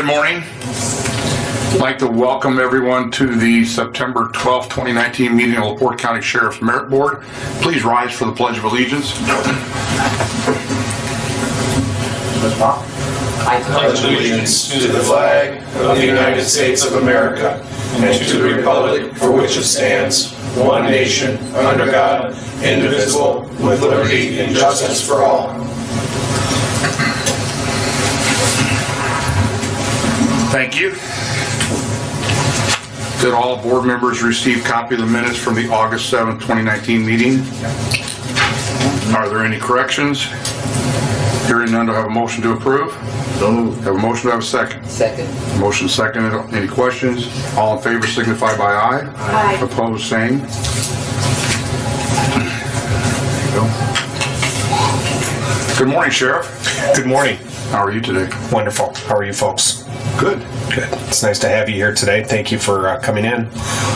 Good morning. I'd like to welcome everyone to the September 12th, 2019 meeting of LaPorte County Sheriff's Merit Board. Please rise for the Pledge of Allegiance. I pledge allegiance to the flag of the United States of America and to the republic for which it stands, one nation, under God, indivisible, with liberty and justice for all. Thank you. Did all board members receive a copy of the minutes from the August 7th, 2019 meeting? Are there any corrections? Hearing none, do I have a motion to approve? So moved. Have a motion, to have a second? Second. Motion seconded. Any questions? All in favor signify by aye. Aye. Opposed, same. Good morning, Sheriff. Good morning. How are you today? Wonderful. How are you folks? Good. Good. It's nice to have you here today. Thank you for coming in.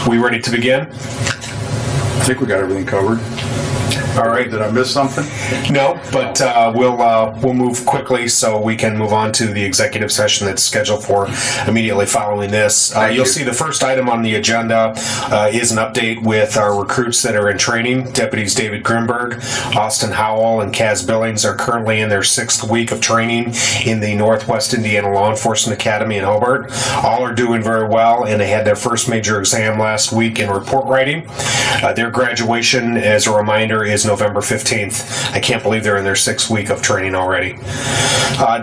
We ready to begin? I think we got everything covered. All right. Did I miss something? No, but we'll move quickly so we can move on to the executive session that's scheduled for immediately following this. You'll see the first item on the agenda is an update with our recruits that are in training. Deputies David Grimberg, Austin Howell, and Kaz Billings are currently in their 6th week of training in the Northwest Indiana Law Enforcement Academy in Hobart. All are doing very well, and they had their first major exam last week in report writing. Their graduation, as a reminder, is November 15th. I can't believe they're in their 6th week of training already.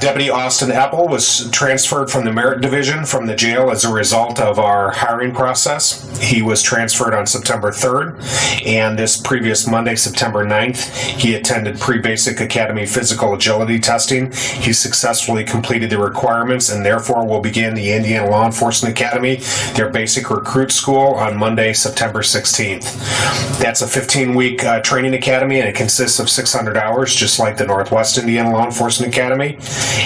Deputy Austin Apple was transferred from the Merit Division from the jail as a result of our hiring process. He was transferred on September 3rd, and this previous Monday, September 9th, he attended pre-basic academy physical agility testing. He successfully completed the requirements and therefore will begin the Indiana Law Enforcement Academy, their basic recruit school, on Monday, September 16th. That's a 15-week training academy, and it consists of 600 hours, just like the Northwest Indiana Law Enforcement Academy,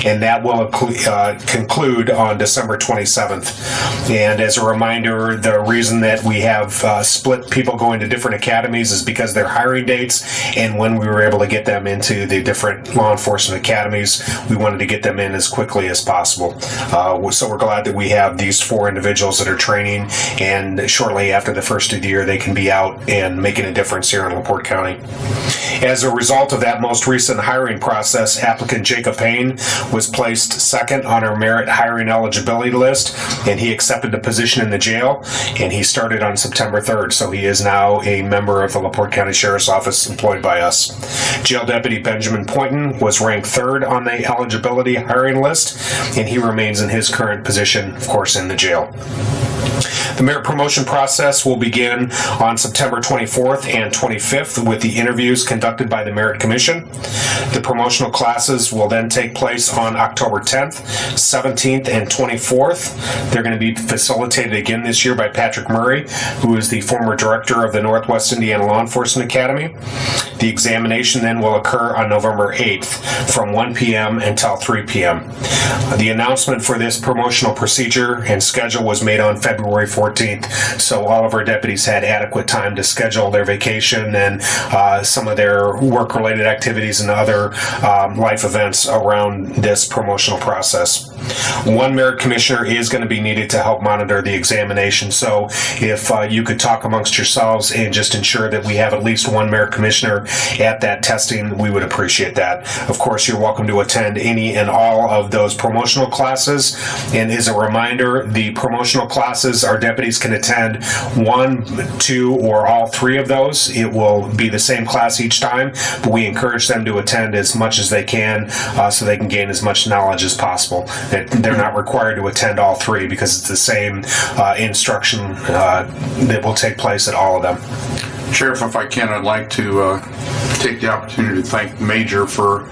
and that will conclude on December 27th. And as a reminder, the reason that we have split people going to different academies is because their hiring dates and when we were able to get them into the different law enforcement academies, we wanted to get them in as quickly as possible. So we're glad that we have these 4 individuals that are training, and shortly after the first of the year, they can be out and making a difference here in LaPorte County. As a result of that most recent hiring process, applicant Jacob Payne was placed 2nd on our merit hiring eligibility list, and he accepted the position in the jail, and he started on September 3rd, so he is now a member of the LaPorte County Sheriff's Office employed by us. Jail Deputy Benjamin Poynton was ranked 3rd on the eligibility hiring list, and he remains in his current position, of course, in the jail. The merit promotion process will begin on September 24th and 25th with the interviews conducted by the Merit Commission. The promotional classes will then take place on October 10th, 17th, and 24th. They're going to be facilitated again this year by Patrick Murray, who is the former director of the Northwest Indiana Law Enforcement Academy. The examination then will occur on November 8th from 1 p.m. until 3 p.m. The announcement for this promotional procedure and schedule was made on February 14th, so all of our deputies had adequate time to schedule their vacation and some of their work-related activities and other life events around this promotional process. One merit commissioner is going to be needed to help monitor the examination, so if you could talk amongst yourselves and just ensure that we have at least one merit commissioner at that testing, we would appreciate that. Of course, you're welcome to attend any and all of those promotional classes, and as a reminder, the promotional classes, our deputies can attend 1, 2, or all 3 of those. It will be the same class each time, but we encourage them to attend as much as they can so they can gain as much knowledge as possible. They're not required to attend all 3 because it's the same instruction that will take place at all of them. Sheriff, if I can, I'd like to take the opportunity to thank Major for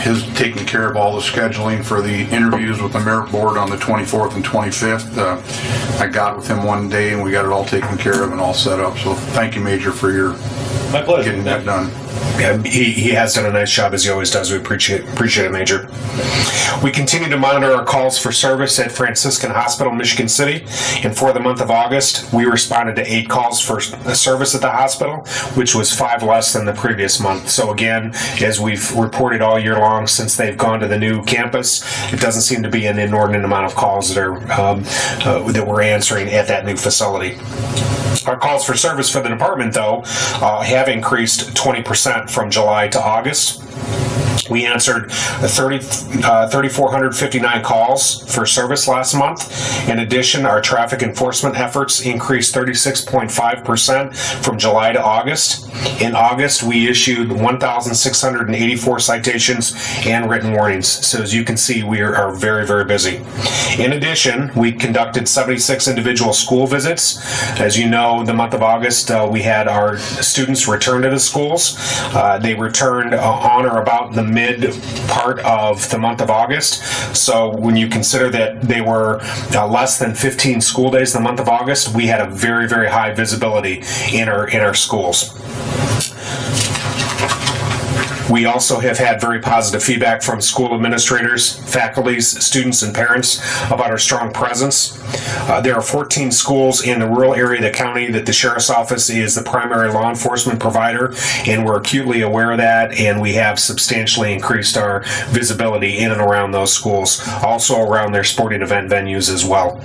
his taking care of all the scheduling for the interviews with the Merit Board on the 24th and 25th. I got with him one day and we got it all taken care of and all set up. So thank you, Major, for your My pleasure. Getting that done. he has done a nice job, as he always does. We appreciate it, Major. We continue to monitor our calls for service at Franciscan Hospital, Michigan City, and for the month of August, we responded to 8 calls for service at the hospital, which was 5 less than the previous month. So again, as we've reported all year long since they've gone to the new campus, it doesn't seem to be an inordinate amount of calls that we're answering at that new facility. Our calls for service for the department, though, have increased 20% from July to August. We answered 3,459 calls for service last month. In addition, our traffic enforcement efforts increased 36.5% from July to August. In August, we issued 1,684 citations and written warnings. So as you can see, we are very, very busy. In addition, we conducted 76 individual school visits. As you know, the month of August, we had our students return to the schools. They returned on or about the mid part of the month of August. So when you consider that they were less than 15 school days the month of August, we had a very, very high visibility in our schools. We also have had very positive feedback from school administrators, faculties, students, and parents about our strong presence. There are 14 schools in the rural area of the county that the Sheriff's Office is the primary law enforcement provider, and we're acutely aware of that, and we have substantially increased our visibility in and around those schools, also around their sporting event venues as well.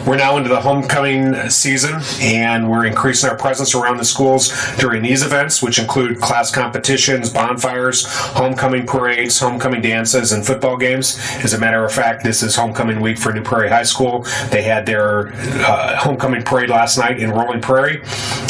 We're now into the homecoming season, and we're increasing our presence around the schools during these events, which include class competitions, bonfires, homecoming parades, homecoming dances, and football games. As a matter of fact, this is homecoming week for New Prairie High School. They had their homecoming parade last night in Rolling Prairie,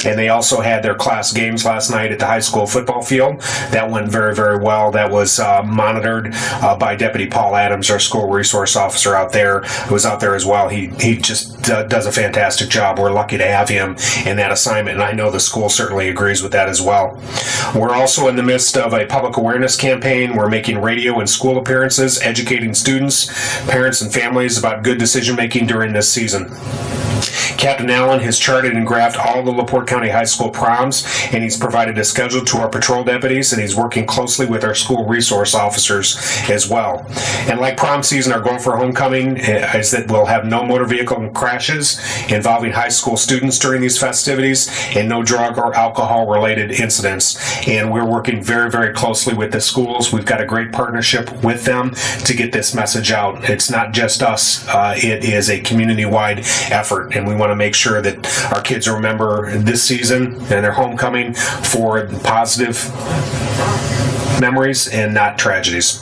and they also had their class games last night at the high school football field. That went very, very well. That was monitored by Deputy Paul Adams, our school resource officer out there, who was out there as well. He just does a fantastic job. We're lucky to have him in that assignment, and I know the school certainly agrees with that as well. We're also in the midst of a public awareness campaign. We're making radio and school appearances, educating students, parents, and families about good decision-making during this season. Captain Allen has charted and graphed all the LaPorte County High School proms, and he's provided a schedule to our patrol deputies, and he's working closely with our school resource officers as well. And like prom season, our goal for homecoming is that we'll have no motor vehicle crashes involving high school students during these festivities, and no drug or alcohol-related incidents. And we're working very, very closely with the schools. We've got a great partnership with them to get this message out. It's not just us. It is a community-wide effort, and we want to make sure that our kids remember this season and their homecoming for positive memories and not tragedies.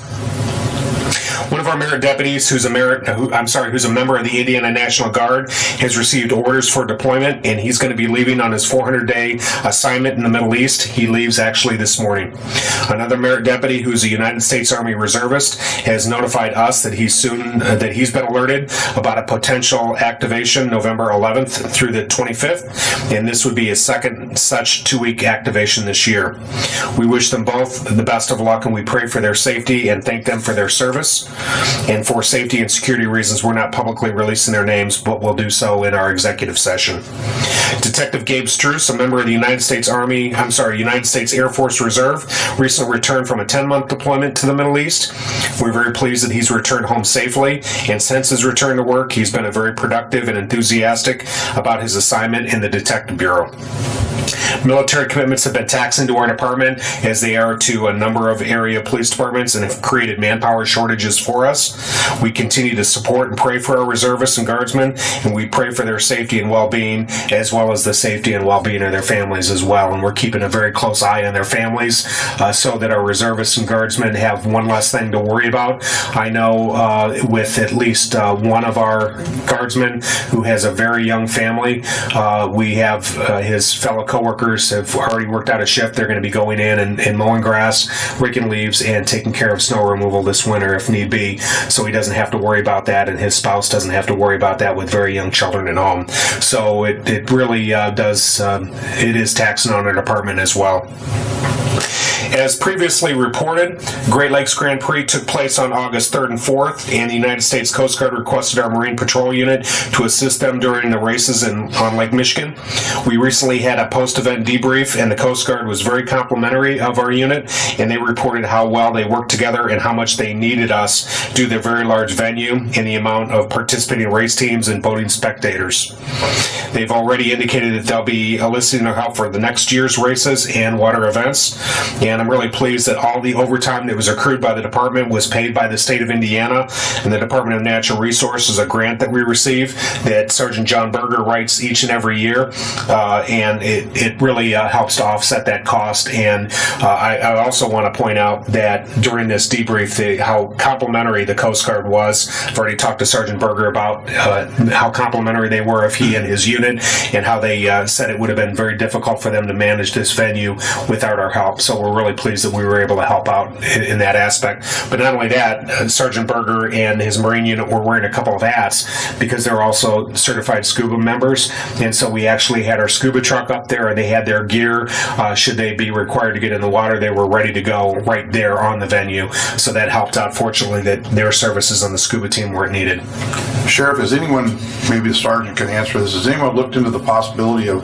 One of our merit deputies, who's a member of the Indiana National Guard, has received orders for deployment, and he's going to be leaving on his 400-day assignment in the Middle East. He leaves actually this morning. Another merit deputy, who's a United States Army reservist, has notified us that he's been alerted about a potential activation November 11th through the 25th, and this would be his second such 2-week activation this year. We wish them both the best of luck, and we pray for their safety and thank them for their service. And for safety and security reasons, we're not publicly releasing their names, but we'll do so in our executive session. Detective Gabe Struess, a member of the United States Air Force Reserve, recently returned from a 10-month deployment to the Middle East. We're very pleased that he's returned home safely, and since his return to work, he's been very productive and enthusiastic about his assignment in the Detective Bureau. Military commitments have been taxing to our department, as they are to a number of area police departments, and have created manpower shortages for us. We continue to support and pray for our reservists and guardsmen, and we pray for their safety and well-being, as well as the safety and well-being of their families as well. And we're keeping a very close eye on their families so that our reservists and guardsmen have one less thing to worry about. I know with at least one of our guardsmen who has a very young family, we have his fellow coworkers have already worked out a shift. They're going to be going in and mowing grass, raking leaves, and taking care of snow removal this winter if need be, so he doesn't have to worry about that, and his spouse doesn't have to worry about that with very young children at home. So it really it is taxing on our department as well. As previously reported, Great Lakes Grand Prix took place on August 3rd and 4th, and the United States Coast Guard requested our Marine Patrol unit to assist them during the races on Lake Michigan. We recently had a post-event debrief, and the Coast Guard was very complimentary of our unit, and they reported how well they worked together and how much they needed us due to their very large venue and the amount of participating race teams and boating spectators. They've already indicated that they'll be eliciting their help for the next year's races and water events, and I'm really pleased that all the overtime that was accrued by the department was paid by the state of Indiana and the Department of Natural Resources, a grant that we receive that Sergeant John Berger writes each and every year, and it really helps to offset that cost. And I also want to point out that during this debrief, how complimentary the Coast Guard was. I've already talked to Sergeant Berger about how complimentary they were of he and his unit, and how they said it would have been very difficult for them to manage this venue without our help. So we're really pleased that we were able to help out in that aspect. But not only that, Sergeant Berger and his Marine unit were wearing a couple of hats because they're also certified scuba members, and so we actually had our scuba truck up there, and they had their gear. Should they be required to get in the water, they were ready to go right there on the venue. So that helped out, fortunately, that their services on the scuba team weren't needed. Sheriff, has anyone, maybe the sergeant can answer this, has anyone looked into the possibility of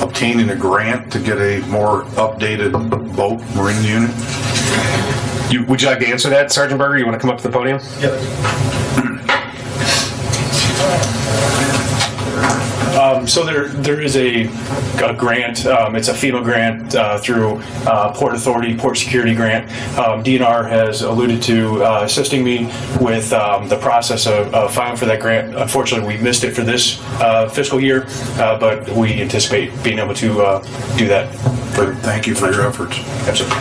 obtaining a grant to get a more updated boat Marine unit? Would you like to answer that, Sergeant Berger? You want to come up to the podium? Yep. So there is a grant. It's a FEMA grant through Port Authority, Port Security Grant. DNR has alluded to assisting me with the process of filing for that grant. Unfortunately, we missed it for this fiscal year, but we anticipate being able to do that. Thank you for your efforts. Absolutely.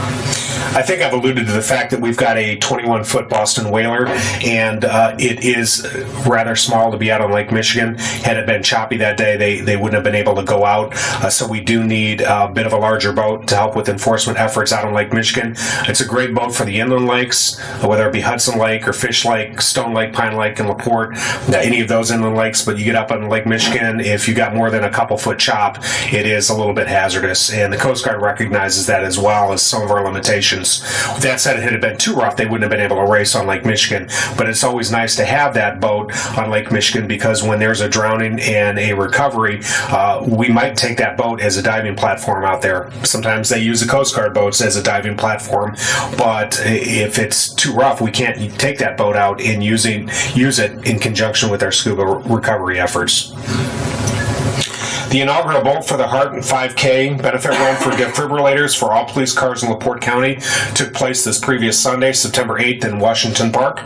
I think I've alluded to the fact that we've got a 21-foot Boston whaler, and it is rather small to be out on Lake Michigan. Had it been choppy that day, they wouldn't have been able to go out. So we do need a bit of a larger boat to help with enforcement efforts out on Lake Michigan. It's a great boat for the inland lakes, whether it be Hudson Lake or Fish Lake, Stone Lake, Pine Lake, and LaPorte, any of those inland lakes. But you get up on Lake Michigan, if you got more than a couple foot chop, it is a little bit hazardous. And the Coast Guard recognizes that as well as some of our limitations. With that said, if it had been too rough, they wouldn't have been able to race on Lake Michigan. But it's always nice to have that boat on Lake Michigan, because when there's a drowning and a recovery, we might take that boat as a diving platform out there. Sometimes they use the Coast Guard boats as a diving platform, but if it's too rough, we can't take that boat out and use it in conjunction with our scuba recovery efforts. The inaugural Bolt for the Heart and 5K benefit run for defibrillators for all police cars in LaPorte County took place this previous Sunday, September 8th in Washington Park.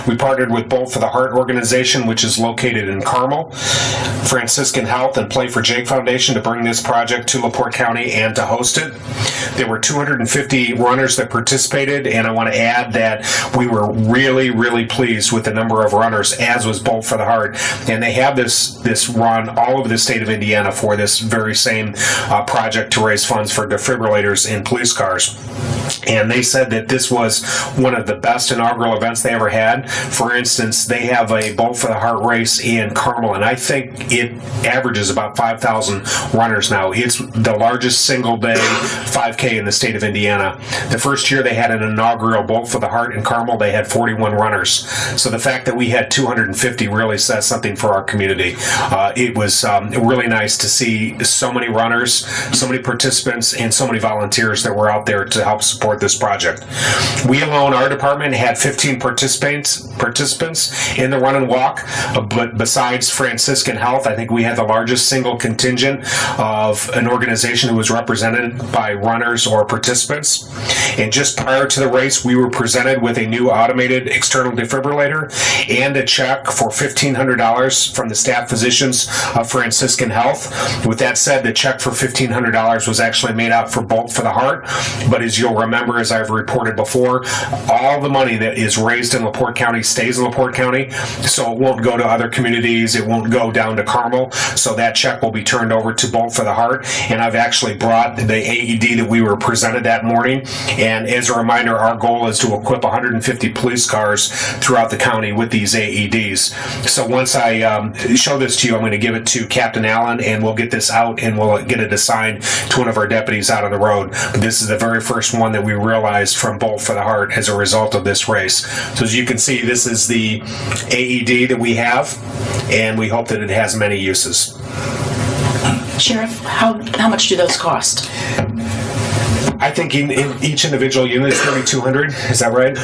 We partnered with Bolt for the Heart organization, which is located in Carmel, Franciscan Health, and Play for Jake Foundation to bring this project to LaPorte County and to host it. There were 250 runners that participated, and I want to add that we were really, really pleased with the number of runners, as was Bolt for the Heart. And they have this run all over the state of Indiana for this very same project to raise funds for defibrillators in police cars. And they said that this was one of the best inaugural events they ever had. For instance, they have a Bolt for the Heart race in Carmel, and I think it averages about 5,000 runners now. It's the largest single-day 5K in the state of Indiana. The first year they had an inaugural Bolt for the Heart in Carmel, they had 41 runners. So the fact that we had 250 really says something for our community. It was really nice to see so many runners, so many participants, and so many volunteers that were out there to help support this project. We alone, our department, had 15 participants in the run and walk, but besides Franciscan Health, I think we had the largest single contingent of an organization who was represented by runners or participants. And just prior to the race, we were presented with a new automated external defibrillator and a check for $1,500 from the staff physicians of Franciscan Health. With that said, the check for $1,500 was actually made out for Bolt for the Heart, but as you'll remember, as I've reported before, all the money that is raised in LaPorte County stays in LaPorte County, so it won't go to other communities, it won't go down to Carmel, so that check will be turned over to Bolt for the Heart. And I've actually brought the AED that we were presented that morning, and as a reminder, our goal is to equip 150 police cars throughout the county with these AEDs. So once I show this to you, I'm going to give it to Captain Allen, and we'll get this out and we'll get it assigned to one of our deputies out on the road. But this is the very first one that we realized from Bolt for the Heart as a result of this race. So as you can see, this is the AED that we have, and we hope that it has many uses. Sheriff, how much do those cost? I think in each individual unit is $3,200. Is that right?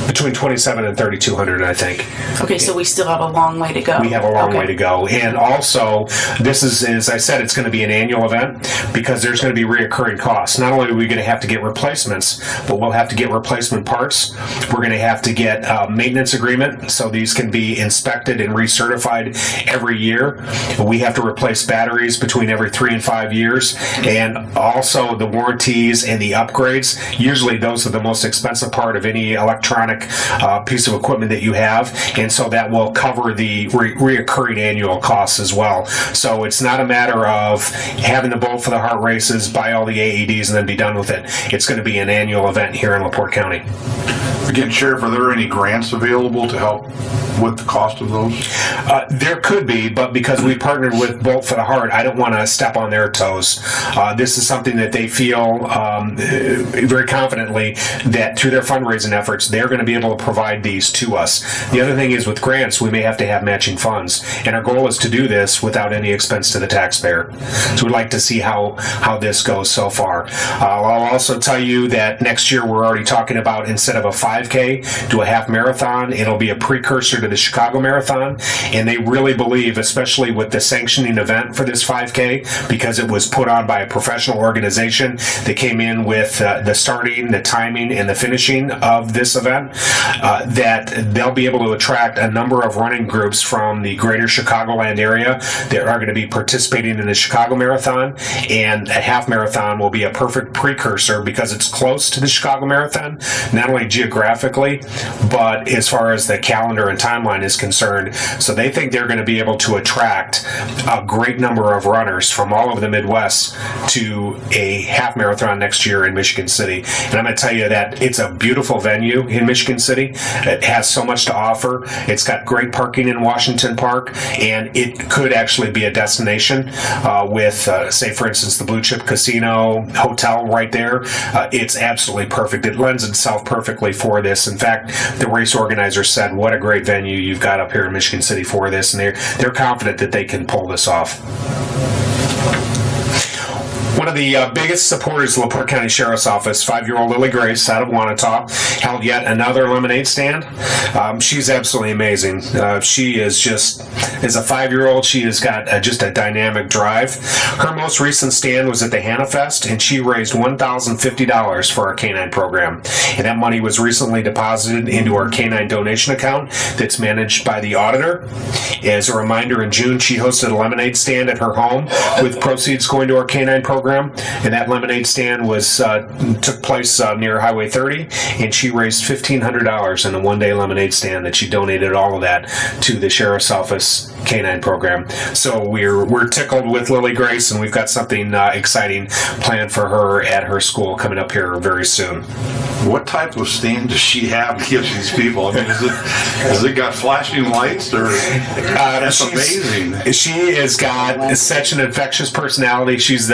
Between $2,700 and $3,200, I think. Okay, so we still have a long way to go. We have a long way to go. And also, this is, as I said, it's going to be an annual event because there's going to be reoccurring costs. Not only are we going to have to get replacements, but we'll have to get replacement parts. We're going to have to get a maintenance agreement, so these can be inspected and recertified every year. We have to replace batteries between every 3 and 5 years. And also the warranties and the upgrades. Usually those are the most expensive part of any electronic piece of equipment that you have, and so that will cover the reoccurring annual costs as well. So it's not a matter of having the Bolt for the Heart races, buy all the AEDs, and then be done with it. It's going to be an annual event here in LaPorte County. Again, Sheriff, are there any grants available to help with the cost of those? There could be, but because we partnered with Bolt for the Heart, I don't want to step on their toes. This is something that they feel very confidently that through their fundraising efforts, they're going to be able to provide these to us. The other thing is with grants, we may have to have matching funds, and our goal is to do this without any expense to the taxpayer. So we'd like to see how this goes so far. I'll also tell you that next year we're already talking about, instead of a 5K, do a half marathon. It'll be a precursor to the Chicago Marathon, and they really believe, especially with the sanctioning event for this 5K, because it was put on by a professional organization that came in with the starting, the timing, and the finishing of this event, that they'll be able to attract a number of running groups from the greater Chicagoland area that are going to be participating in the Chicago Marathon, and a half marathon will be a perfect precursor because it's close to the Chicago Marathon, not only geographically, but as far as the calendar and timeline is concerned. So they think they're going to be able to attract a great number of runners from all over the Midwest to a half marathon next year in Michigan City. And I'm going to tell you that it's a beautiful venue in Michigan City. It has so much to offer. It's got great parking in Washington Park, and it could actually be a destination with, say, for instance, the Blue Chip Casino Hotel right there. It's absolutely perfect. It lends itself perfectly for this. In fact, the race organizer said, what a great venue you've got up here in Michigan City for this, and they're confident that they can pull this off. One of the biggest supporters of LaPorte County Sheriff's Office, 5-year-old Lily Grace out of Wanata, held yet another lemonade stand. She's absolutely amazing. She is just, as a 5-year-old, she has got just a dynamic drive. Her most recent stand was at the Hannah Fest, and she raised $1,050 for our Canine program. And that money was recently deposited into our Canine donation account that's managed by the auditor. As a reminder, in June, she hosted a lemonade stand at her home with proceeds going to our Canine program. And that lemonade stand was took place near Highway 30, and she raised $1,500 in a one-day lemonade stand that she donated all of that to the Sheriff's Office Canine program. So we're tickled with Lily Grace, and we've got something exciting planned for her at her school coming up here very soon. What type of stand does she have to give these people? I mean, has it got flashing lights, or that's amazing? She has got such an infectious personality. She's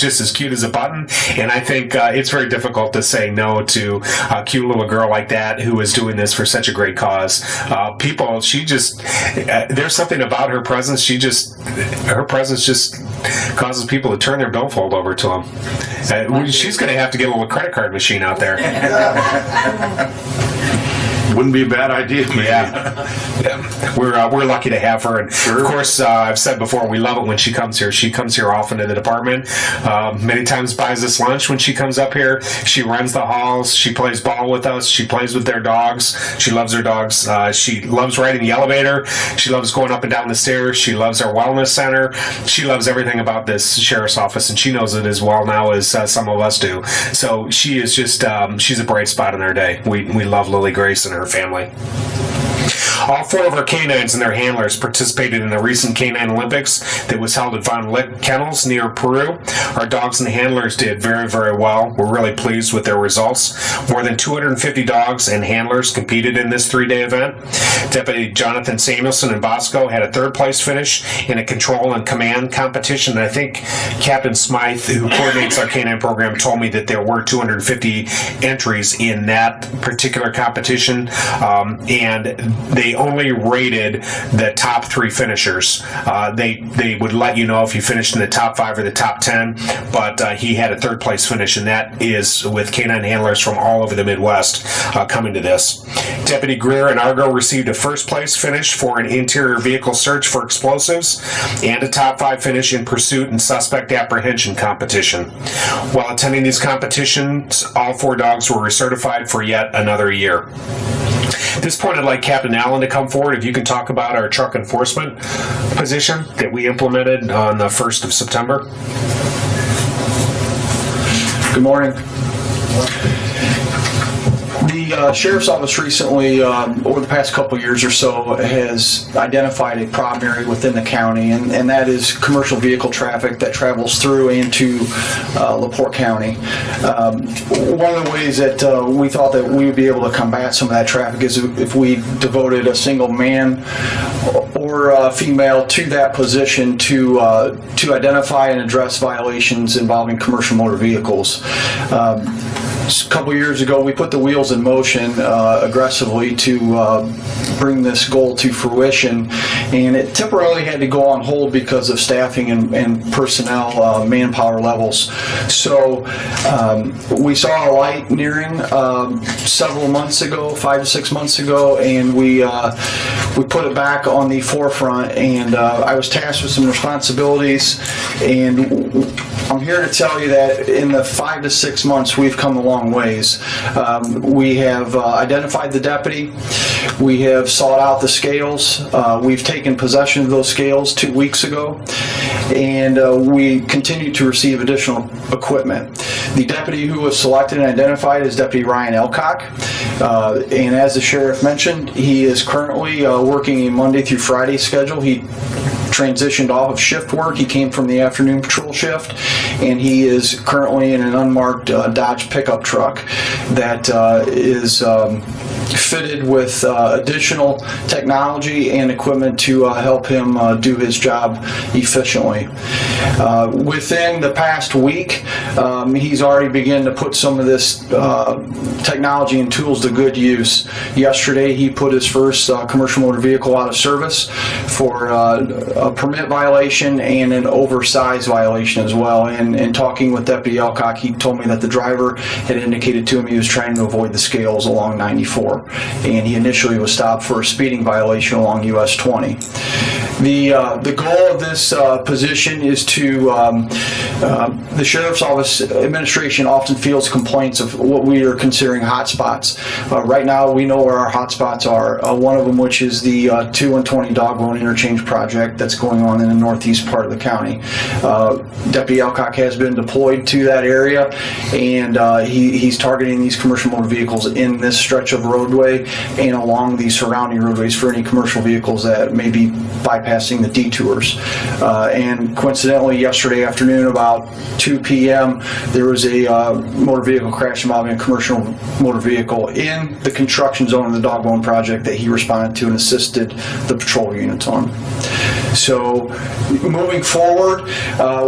just as cute as a button, and I think it's very difficult to say no to a cute little girl like that who is doing this for such a great cause. There's something about her presence. Her presence just causes people to turn their billfold over to them. She's going to have to get a little credit card machine out there. Wouldn't be a bad idea, maybe. Yeah. We're lucky to have her, and sure. Of course, I've said before, we love it when she comes here. She comes here often to the department. Many times buys us lunch when she comes up here. She runs the halls. She plays ball with us. She plays with their dogs. She loves her dogs. She loves riding the elevator. She loves going up and down the stairs. She loves our wellness center. She loves everything about this sheriff's office, and she knows it as well now as some of us do. So she is just she's a bright spot in our day. We love Lily Grace and her family. All 4 of our canines and their handlers participated in the recent Canine Olympics that was held at Von Lick Kennels near Peru. Our dogs and handlers did very, very well. We're really pleased with their results. More than 250 dogs and handlers competed in this 3-day event. Deputy Jonathan Samuelson in Bosco had a 3rd place finish in a control and command competition. And I think Captain Smythe, who coordinates our canine program, told me that there were 250 entries in that particular competition, and they only rated the top 3 finishers. They would let you know if you finished in the top 5 or the top 10, but he had a 3rd place finish, and that is with canine handlers from all over the Midwest coming to this. Deputy Greer and Argo received a 1st place finish for an interior vehicle search for explosives and a top 5 finish in pursuit and suspect apprehension competition. While attending these competitions, all 4 dogs were recertified for yet another year. At this point, I'd like Captain Allen to come forward. If you can talk about our truck enforcement position that we implemented on the 1st of September. Good morning. The Sheriff's Office recently, over the past couple years or so, has identified a problem area within the county, and that is commercial vehicle traffic that travels through into LaPorte County. One of the ways that we thought that we would be able to combat some of that traffic is if we devoted a single man or female to that position to identify and address violations involving commercial motor vehicles. A couple years ago, we put the wheels in motion aggressively to bring this goal to fruition, and it temporarily had to go on hold because of staffing and personnel manpower levels. So we saw a light nearing several months ago, 5 to 6 months ago, and we put it back on the forefront, and I was tasked with some responsibilities, and I'm here to tell you that in the 5 to 6 months, we've come a long ways. We have identified the deputy. We have sought out the scales. We've taken possession of those scales 2 weeks ago, and we continue to receive additional equipment. The deputy who was selected and identified is Deputy Ryan Elcock, and as the sheriff mentioned, he is currently working a Monday through Friday schedule. He transitioned off of shift work. He came from the afternoon patrol shift, and he is currently in an unmarked Dodge pickup truck that is fitted with additional technology and equipment to help him do his job efficiently. Within the past week, he's already begun to put some of this technology and tools to good use. Yesterday, he put his first commercial motor vehicle out of service for a permit violation and an oversized violation as well. And talking with Deputy Elcock, he told me that the driver had indicated to him he was trying to avoid the scales along 94, and he initially was stopped for a speeding violation along US 20. The goal of this position is to, the Sheriff's Office administration often fields complaints of what we are considering hot spots. Right now, we know where our hot spots are. One of them, which is the 2 and 20 dog bone interchange project that's going on in the northeast part of the county. Deputy Elcock has been deployed to that area, and he's targeting these commercial motor vehicles in this stretch of roadway and along the surrounding roadways for any commercial vehicles that may be bypassing the detours. And coincidentally, yesterday afternoon about 2 p.m., there was a motor vehicle crash involving a commercial motor vehicle in the construction zone of the dog bone project that he responded to and assisted the patrol units on. So moving forward,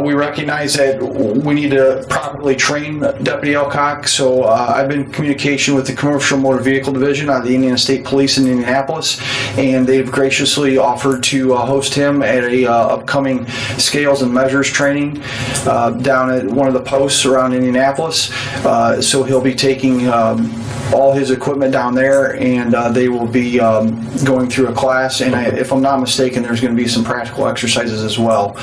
we recognize that we need to properly train Deputy Elcock. So I've been in communication with the Commercial Motor Vehicle Division out of the Indiana State Police in Indianapolis, and they've graciously offered to host him at a upcoming scales and measures training down at one of the posts around Indianapolis. So he'll be taking all his equipment down there, and they will be going through a class, and if I'm not mistaken, there's going to be some practical exercises as well.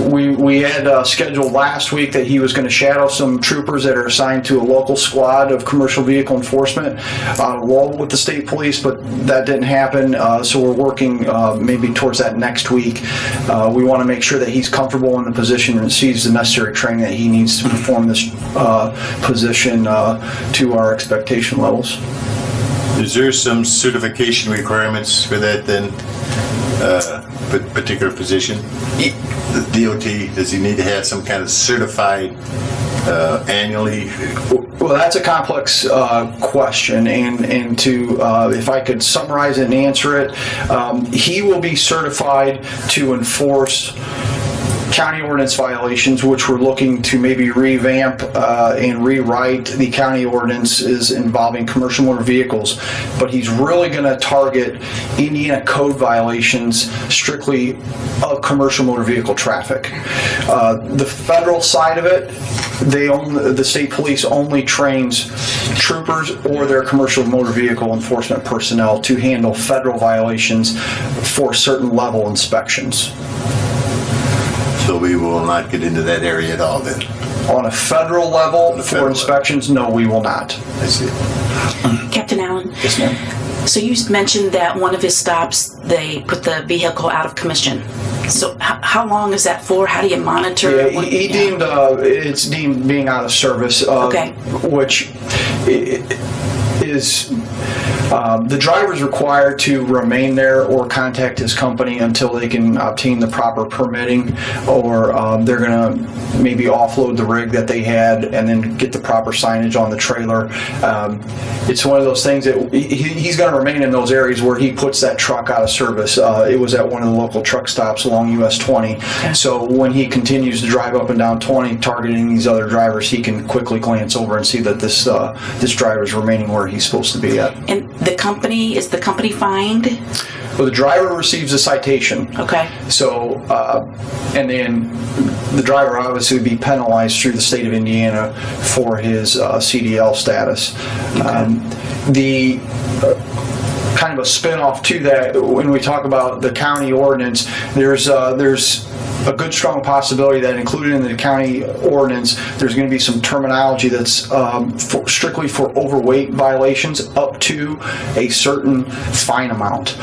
We had scheduled last week that he was going to shadow some troopers that are assigned to a local squad of commercial vehicle enforcement out of Lowell with the state police, but that didn't happen, so we're working maybe towards that next week. We want to make sure that he's comfortable in the position and receives the necessary training that he needs to perform this position to our expectation levels. Is there some certification requirements for that then, particular position? The DOT, does he need to have some kind of certified annually? Well, that's a complex question, and to if I could summarize it and answer it, he will be certified to enforce county ordinance violations, which we're looking to maybe revamp and rewrite the county ordinances involving commercial motor vehicles. But he's really going to target Indiana code violations strictly of commercial motor vehicle traffic. The federal side of it, the state police only trains troopers or their commercial motor vehicle enforcement personnel to handle federal violations for certain level inspections. So we will not get into that area at all then? On a federal level for inspections, no, we will not. I see. Captain Allen? Yes, ma'am. So you mentioned that one of his stops, they put the vehicle out of commission. So how long is that for? How do you monitor? Yeah, it's deemed being out of service, Okay. Which is the driver is required to remain there or contact his company until they can obtain the proper permitting, or they're going to maybe offload the rig that they had and then get the proper signage on the trailer. It's one of those things that he's going to remain in those areas where he puts that truck out of service. It was at one of the local truck stops along US 20. Okay. So when he continues to drive up and down 20, targeting these other drivers, he can quickly glance over and see that this driver is remaining where he's supposed to be at. And is the company fined? Well, the driver receives a citation. Okay. So, and then the driver obviously would be penalized through the state of Indiana for his CDL status. Okay. Kind of a spin-off to that, when we talk about the county ordinance, there's a good strong possibility that included in the county ordinance, there's going to be some terminology that's strictly for overweight violations up to a certain fine amount.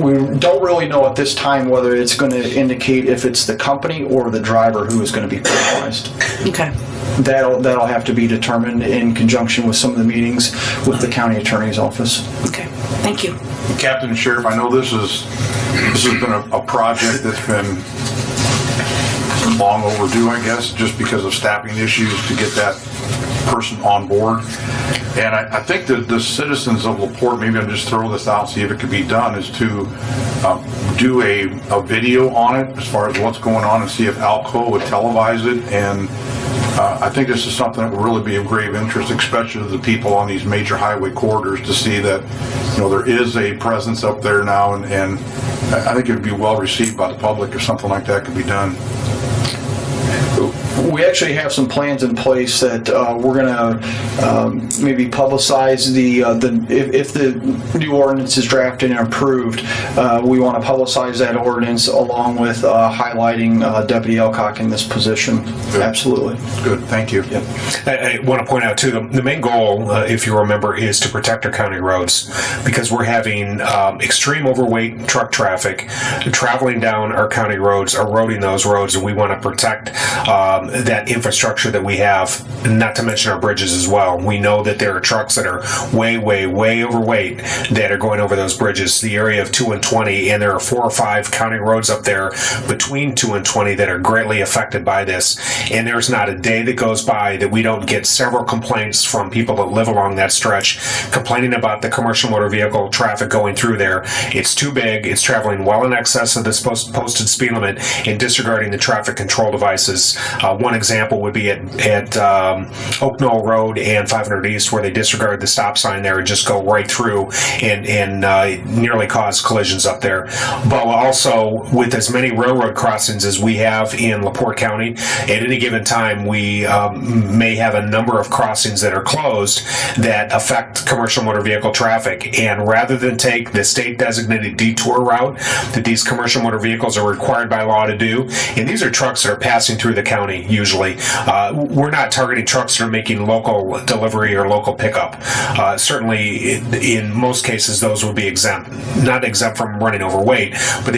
We don't really know at this time whether it's going to indicate if it's the company or the driver who is going to be penalized. Okay. That'll have to be determined in conjunction with some of the meetings with the county attorney's office. Okay. Thank you. Captain and Sheriff, I know this has been a project that's been long overdue, I guess, just because of staffing issues to get that person on board. And I think that the citizens of LaPorte, maybe I'll just throw this out, see if it could be done, is to do a video on it as far as what's going on and see if Alco would televise it. And I think this is something that would really be of grave interest, especially to the people on these major highway corridors, to see that, there is a presence up there now, and I think it would be well received by the public if something like that could be done. We actually have some plans in place that we're going to maybe publicize if the new ordinance is drafted and approved. We want to publicize that ordinance along with highlighting Deputy Elcock in this position. Good. Absolutely. Good. Thank you. Yep. I want to point out too, the main goal, if you remember, is to protect our county roads, because we're having extreme overweight truck traffic traveling down our county roads, eroding those roads, and we want to protect that infrastructure that we have, not to mention our bridges as well. We know that there are trucks that are way, way, way overweight that are going over those bridges, the area of 2 and 20, and there are 4 or 5 county roads up there between 2 and 20 that are greatly affected by this. And there's not a day that goes by that we don't get several complaints from people that live along that stretch complaining about the commercial motor vehicle traffic going through there. It's too big, it's traveling well in excess of this posted speed limit and disregarding the traffic control devices. One example would be at Oak Knoll Road and 500 East, where they disregard the stop sign there and just go right through and nearly cause collisions up there. But also, with as many railroad crossings as we have in LaPorte County, at any given time we may have a number of crossings that are closed that affect commercial motor vehicle traffic. And rather than take the state designated detour route that these commercial motor vehicles are required by law to do, and these are trucks that are passing through the county. usually. We're not targeting trucks that are making local delivery or local pickup. Certainly, in most cases, those would be exempt. Not exempt from running overweight, but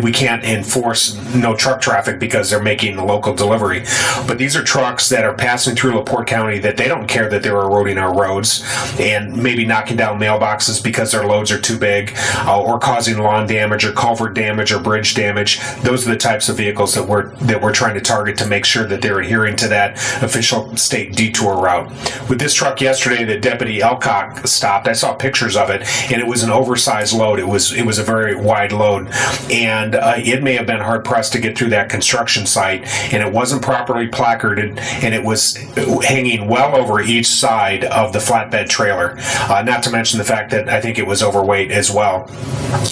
we can't enforce no truck traffic because they're making a local delivery. But these are trucks that are passing through LaPorte County that they don't care that they're eroding our roads and maybe knocking down mailboxes because their loads are too big, or causing lawn damage or culvert damage or bridge damage. Those are the types of vehicles that we're trying to target to make sure that they're adhering to that official state detour route. With this truck yesterday that Deputy Elcock stopped, I saw pictures of it, and it was an oversized load. It was a very wide load, and it may have been hard pressed to get through that construction site, and it wasn't properly placarded, and it was hanging well over each side of the flatbed trailer. Not to mention the fact that I think it was overweight as well.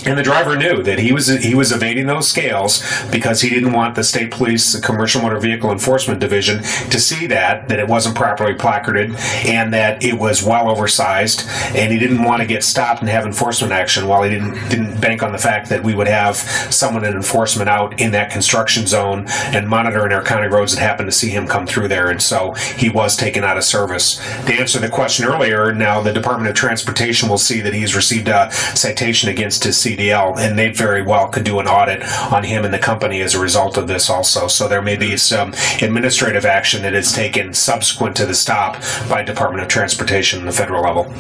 And the driver knew that he was evading those scales because he didn't want the state police, the Commercial Motor Vehicle Enforcement Division, to see that it wasn't properly placarded and that it was well oversized, and he didn't want to get stopped and have enforcement action while he didn't bank on the fact that we would have someone in enforcement out in that construction zone and monitoring our county roads that happened to see him come through there, and so he was taken out of service. To answer the question earlier, now the Department of Transportation will see that he's received a citation against his CDL, and they very well could do an audit on him and the company as a result of this also. So there may be some administrative action that is taken subsequent to the stop by Department of Transportation on the federal level.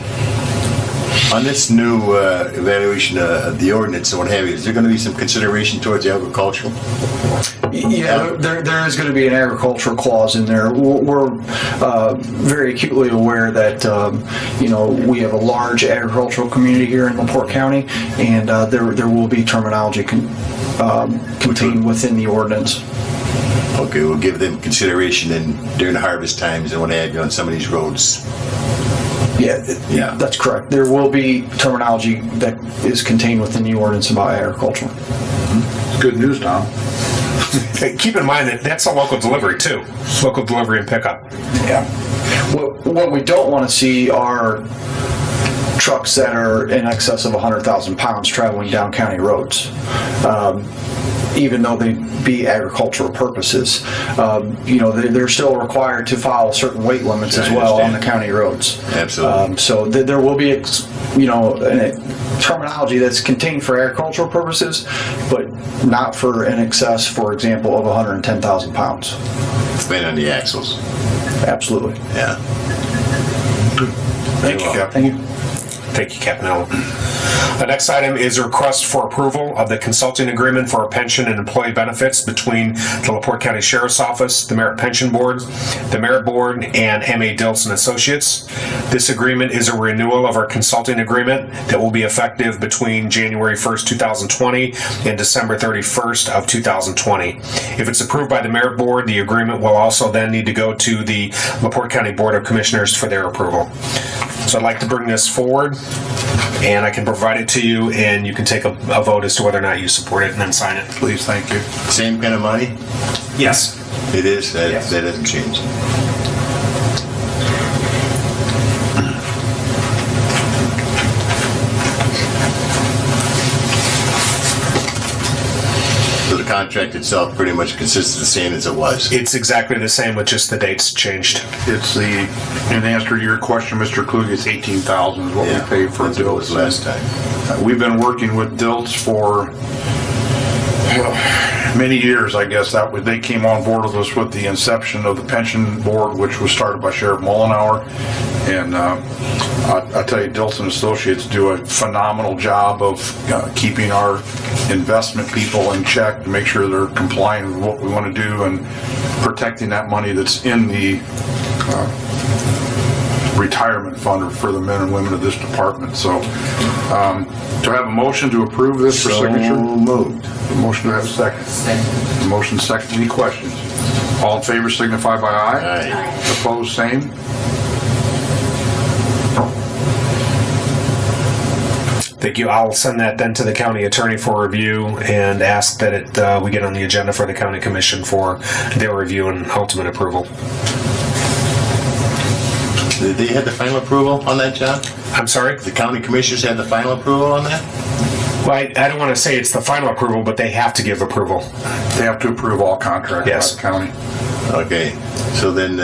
On this new evaluation of the ordinance and what have you, is there going to be some consideration towards agricultural? Yeah, there is going to be an agricultural clause in there. We're very acutely aware that we have a large agricultural community here in LaPorte County, and there will be terminology contained within the ordinance. Okay, we'll give them consideration during the harvest times and what have you on some of these roads. Yeah, that's correct. There will be terminology that is contained within the ordinance about agriculture. It's good news, Tom. Keep in mind that that's a local delivery too. Local delivery and pickup. Yeah. What we don't want to see are trucks that are in excess of 100,000 pounds traveling down county roads. Even though they be agricultural purposes, they're still required to follow certain weight limits as well on the county roads. Absolutely. So there will be, terminology that's contained for agricultural purposes, but not for in excess, for example, of 110,000 pounds. Depending on the axles. Absolutely. Yeah. Thank you, Captain. Thank you. Thank you, Captain Allen. The next item is a request for approval of the consulting agreement for pension and employee benefits between the LaPorte County Sheriff's Office, the Merit Pension Board, the Merit Board, and M.A. Dilson Associates. This agreement is a renewal of our consulting agreement that will be effective between January 1st, 2020 and December 31st of 2020. If it's approved by the Merit Board, the agreement will also then need to go to the LaPorte County Board of Commissioners for their approval. So I'd like to bring this forward, and I can provide it to you, and you can take a vote as to whether or not you support it and then sign it. Please, thank you. Same kind of money? Yes. It is? That doesn't change. So the contract itself pretty much consists of the same as it was? It's exactly the same with just the dates changed. It's in answer to your question, Mr. Klug, it's $18,000 is what we pay for that's what it was DILTs. last time. We've been working with DILTs for many years, I guess. They came on board with us with the inception of the pension board, which was started by Sheriff Mullenauer. And I tell you, Dilson Associates do a phenomenal job of keeping our investment people in check to make sure they're complying with what we want to do and protecting that money that's in the retirement fund for the men and women of this department. So, do I have a motion to approve this for signature? So moved. A motion to have a second. Second. Motion second. Any questions? All in favor signify by aye. Aye. Opposed, same. Thank you. I'll send that then to the county attorney for review and ask that we get on the agenda for the county commission for their review and ultimate approval. Did they have the final approval on that, John? I'm sorry? The county commissioners had the final approval on that? Well, I don't want to say it's the final approval, but they have to give approval. They have to approve all contracts Yes. by the county. Okay, so then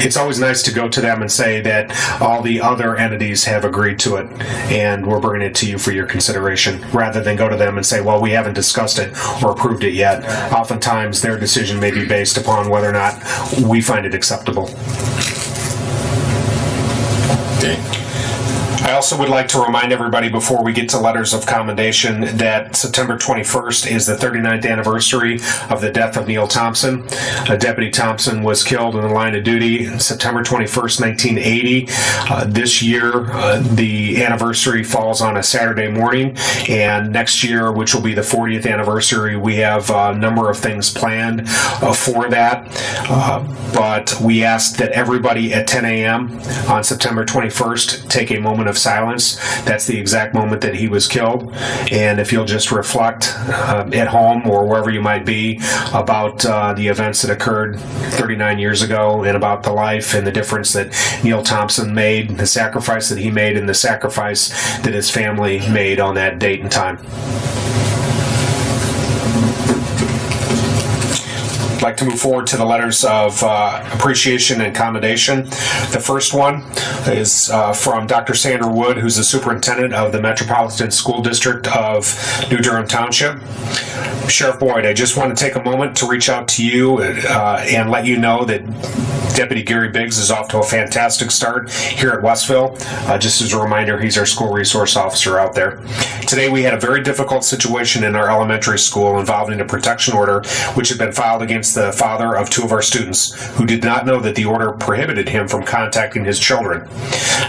It's always nice to go to them and say that all the other entities have agreed to it and we're bringing it to you for your consideration, rather than go to them and say, well, we haven't discussed it or approved it yet. Oftentimes their decision may be based upon whether or not we find it acceptable. okay. I also would like to remind everybody before we get to letters of commendation that September 21st is the 39th anniversary of the death of Neil Thompson. Deputy Thompson was killed in the line of duty September 21st, 1980. This year, the anniversary falls on a Saturday morning, and next year, which will be the 40th anniversary, we have a number of things planned for that. But we ask that everybody at 10 a.m. on September 21st take a moment of silence. That's the exact moment that he was killed. And if you'll just reflect at home or wherever you might be about the events that occurred 39 years ago, and about the life and the difference that Neil Thompson made, the sacrifice that he made, and the sacrifice that his family made on that date and time. I'd like to move forward to the letters of appreciation and commendation. The first one is from Dr. Sandra Wood, who's the superintendent of the Metropolitan School District of New Durham Township. Sheriff Boyd, I just want to take a moment to reach out to you and let you know that Deputy Gary Biggs is off to a fantastic start here at Westville. Just as a reminder, he's our school resource officer out there. Today we had a very difficult situation in our elementary school involving a protection order which had been filed against the father of two of our students who did not know that the order prohibited him from contacting his children.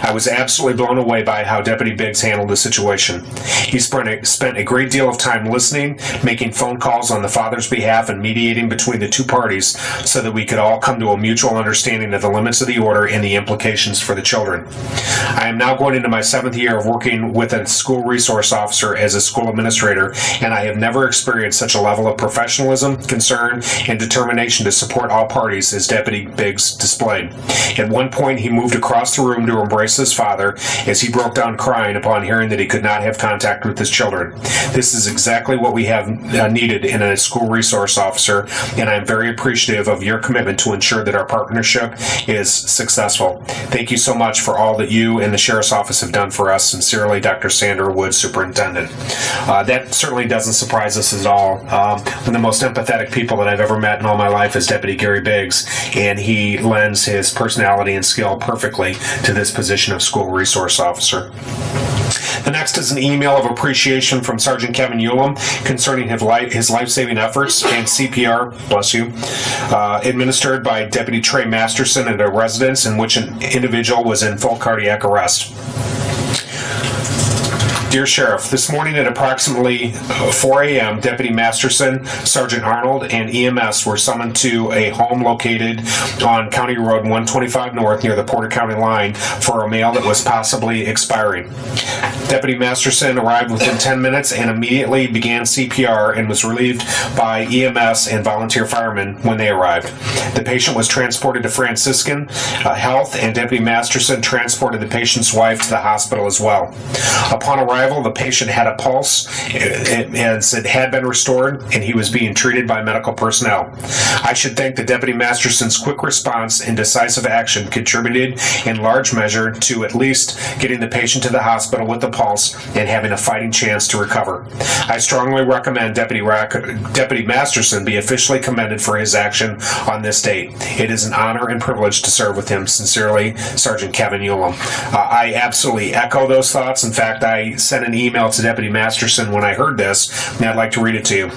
I was absolutely blown away by how Deputy Biggs handled the situation. He spent a great deal of time listening, making phone calls on the father's behalf, and mediating between the two parties so that we could all come to a mutual understanding of the limits of the order and the implications for the children. I am now going into my 7th year of working with a school resource officer as a school administrator, and I have never experienced such a level of professionalism, concern, and determination to support all parties as Deputy Biggs displayed. At one point, he moved across the room to embrace his father as he broke down crying upon hearing that he could not have contact with his children. This is exactly what we have needed in a school resource officer, and I am very appreciative of your commitment to ensure that our partnership is successful. Thank you so much for all that you and the Sheriff's Office have done for us. Sincerely, Dr. Sandra Wood, Superintendent. That certainly doesn't surprise us at all. One of the most empathetic people that I've ever met in all my life is Deputy Gary Biggs, and he lends his personality and skill perfectly to this position of school resource officer. The next is an email of appreciation from Sergeant Kevin Ulam concerning his life-saving efforts and CPR, bless you, administered by Deputy Trey Masterson at a residence in which an individual was in full cardiac arrest. Dear Sheriff, this morning at approximately 4 a.m., Deputy Masterson, Sergeant Arnold, and EMS were summoned to a home located on County Road 125 North near the Porter County line for a mail that was possibly expiring. Deputy Masterson arrived within 10 minutes and immediately began CPR and was relieved by EMS and volunteer firemen when they arrived. The patient was transported to Franciscan Health, and Deputy Masterson transported the patient's wife to the hospital as well. Upon arrival, the patient had a pulse as it had been restored, and he was being treated by medical personnel. I should thank the Deputy Masterson's quick response and decisive action contributed in large measure to at least getting the patient to the hospital with the pulse and having a fighting chance to recover. I strongly recommend Deputy Masterson be officially commended for his action on this date. It is an honor and privilege to serve with him. Sincerely, Sergeant Kevin Ulam. I absolutely echo those thoughts. In fact, I sent an email to Deputy Masterson when I heard this, and I'd like to read it to you.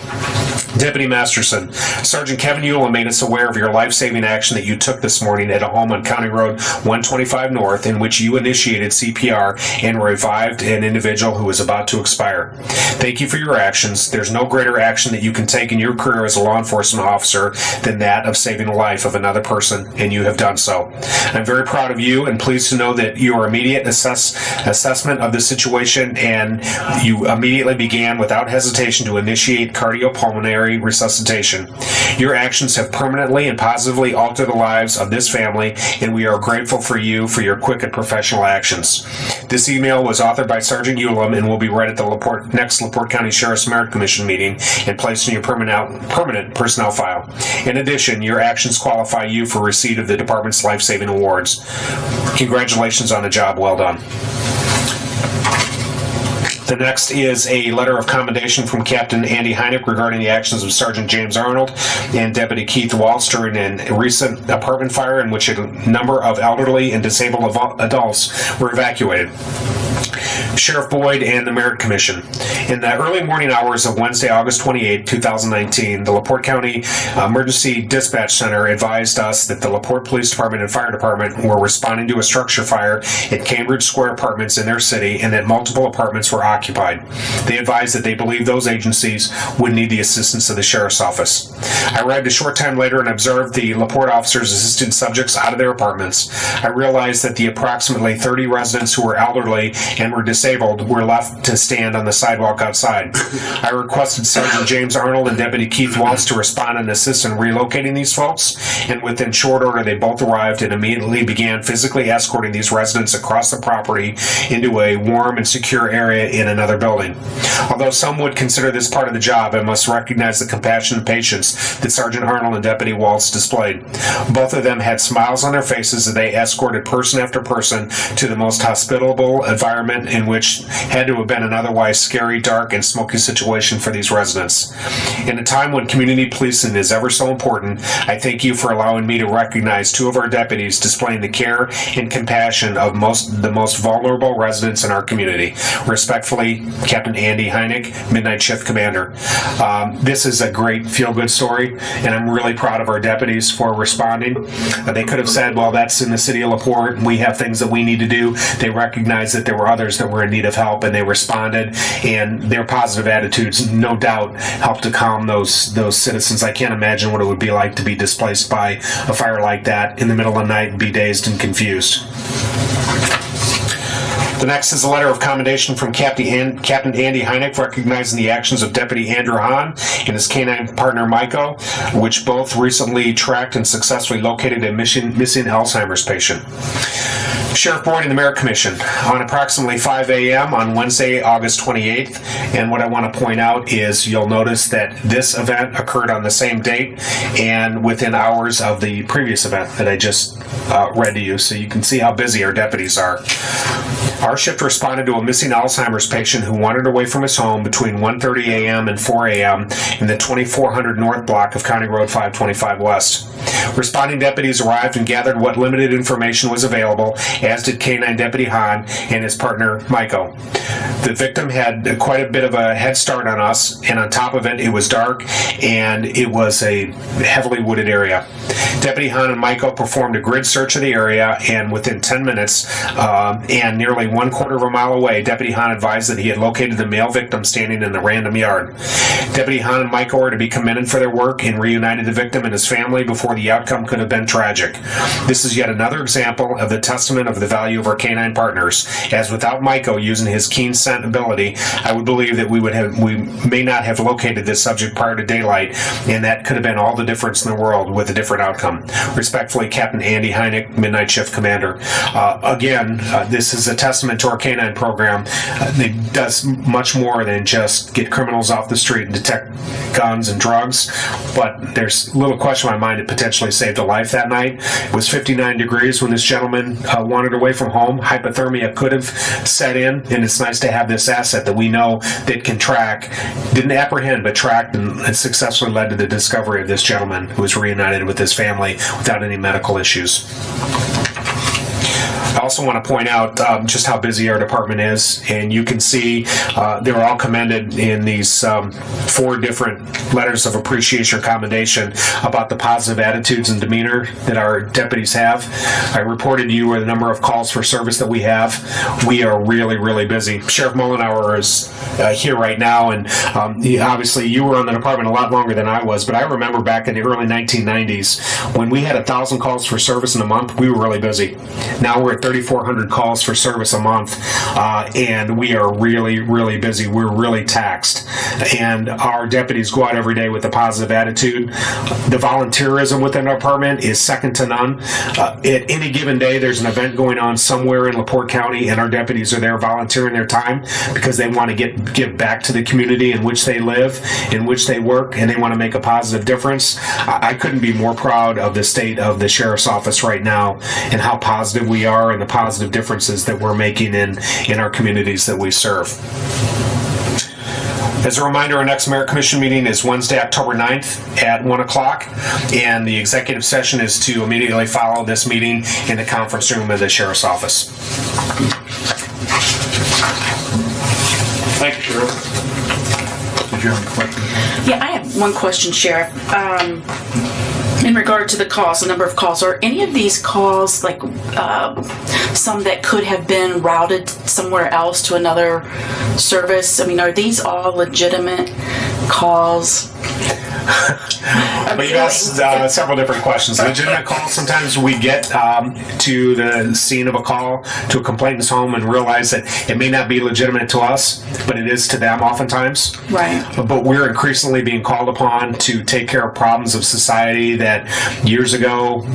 Deputy Masterson, Sergeant Kevin Ulam made us aware of your life-saving action that you took this morning at a home on County Road 125 North, in which you initiated CPR and revived an individual who was about to expire. Thank you for your actions. There's no greater action that you can take in your career as a law enforcement officer than that of saving the life of another person, and you have done so. I'm very proud of you and pleased to know that your immediate assessment of the situation and you immediately began without hesitation to initiate cardiopulmonary resuscitation. Your actions have permanently and positively altered the lives of this family, and we are grateful for you for your quick and professional actions. This email was authored by Sergeant Ulam and will be read at the next LaPorte County Sheriff's Merit Commission meeting and placed in your permanent personnel file. In addition, your actions qualify you for receipt of the department's life-saving awards. Congratulations on a job well done. The next is a letter of commendation from Captain Andy Heineck regarding the actions of Sergeant James Arnold and Deputy Keith Waltz during a recent apartment fire in which a number of elderly and disabled adults were evacuated. Sheriff Boyd and the Merit Commission. In the early morning hours of Wednesday, August 28, 2019, the LaPorte County Emergency Dispatch Center advised us that the LaPorte Police Department and Fire Department were responding to a structure fire at Cambridge Square Apartments in their city and that multiple apartments were occupied. They advised that they believed those agencies would need the assistance of the Sheriff's Office. I arrived a short time later and observed the LaPorte officers assisting subjects out of their apartments. I realized that the approximately 30 residents who were elderly and were disabled were left to stand on the sidewalk outside. I requested Sergeant James Arnold and Deputy Keith Waltz to respond and assist in relocating these folks, and within short order they both arrived and immediately began physically escorting these residents across the property into a warm and secure area in another building. Although some would consider this part of the job, I must recognize the compassion and patience that Sergeant Arnold and Deputy Waltz displayed. Both of them had smiles on their faces as they escorted person after person to the most hospitable environment in which had to have been an otherwise scary, dark, and smoky situation for these residents. In a time when community policing is ever so important, I thank you for allowing me to recognize two of our deputies displaying the care and compassion of the most vulnerable residents in our community. Respectfully, Captain Andy Heineck, Midnight Shift Commander. This is a great feel-good story, and I'm really proud of our deputies for responding. They could have said, well, that's in the city of LaPorte, we have things that we need to do. They recognized that there were others that were in need of help, and they responded, and their positive attitudes no doubt helped to calm those citizens. I can't imagine what it would be like to be displaced by a fire like that in the middle of the night and be dazed and confused. The next is a letter of commendation from Captain Andy Heineck recognizing the actions of Deputy Andrew Hahn and his canine partner Maiko, which both recently tracked and successfully located a missing Alzheimer's patient. Sheriff Boyd and the Merit Commission on approximately 5 a.m. on Wednesday, August 28th. And what I want to point out is you'll notice that this event occurred on the same date and within hours of the previous event that I just read to you, so you can see how busy our deputies are. Our shift responded to a missing Alzheimer's patient who wandered away from his home between 1:30 a.m. and 4 a.m. in the 2400 North block of County Road 525 West. Responding deputies arrived and gathered what limited information was available, as did Canine Deputy Hahn and his partner Maiko. The victim had quite a bit of a head start on us, and on top of it, it was dark and it was a heavily wooded area. Deputy Hahn and Maiko performed a grid search of the area, and within 10 minutes and nearly 1/4 of a mile away, Deputy Hahn advised that he had located the male victim standing in the random yard. Deputy Hahn and Maiko are to be commended for their work and reunited the victim and his family before the outcome could have been tragic. This is yet another example of the testament of the value of our canine partners, as without Maiko using his keen scent ability, I would believe that we may not have located this subject prior to daylight, and that could have been all the difference in the world with a different outcome. Respectfully, Captain Andy Heineck, Midnight Shift Commander. Again, this is a testament to our canine program. It does much more than just get criminals off the street and detect guns and drugs, but there's little question in my mind it potentially saved a life that night. It was 59 degrees when this gentleman wandered away from home. Hypothermia could have set in, and it's nice to have this asset that we know that can track, didn't apprehend, but tracked, and it successfully led to the discovery of this gentleman who was reunited with his family without any medical issues. I also want to point out just how busy our department is, and you can see they're all commended in these 4 different letters of appreciation or commendation about the positive attitudes and demeanor that our deputies have. I reported to you the number of calls for service that we have. We are really, really busy. Sheriff Mullenauer is here right now, and obviously you were on the department a lot longer than I was, but I remember back in the early 1990s when we had 1,000 calls for service in a month, we were really busy. Now we're at 3,400 calls for service a month, and we are really, really busy. We're really taxed. And our deputies go out every day with a positive attitude. The volunteerism within our department is second to none. At any given day, there's an event going on somewhere in LaPorte County, and our deputies are there volunteering their time because they want to give back to the community in which they live, in which they work, and they want to make a positive difference. I couldn't be more proud of the state of the Sheriff's Office right now and how positive we are and the positive differences that we're making in our communities that we serve. As a reminder, our next Merit Commission meeting is Wednesday, October 9th at 1 o'clock, and the executive session is to immediately follow this meeting in the conference room of the Sheriff's Office. Thank you, Sheriff. Did you have a question? Yeah, I have one question, Sheriff. In regard to the calls, the number of calls, are any of these calls like some that could have been routed somewhere else to another service? I mean, are these all legitimate calls? But you asked several different questions. Legitimate calls, sometimes we get to the scene of a call to a complainant's home and realize that it may not be legitimate to us, but it is to them oftentimes. Right. But we're increasingly being called upon to take care of problems of society that years ago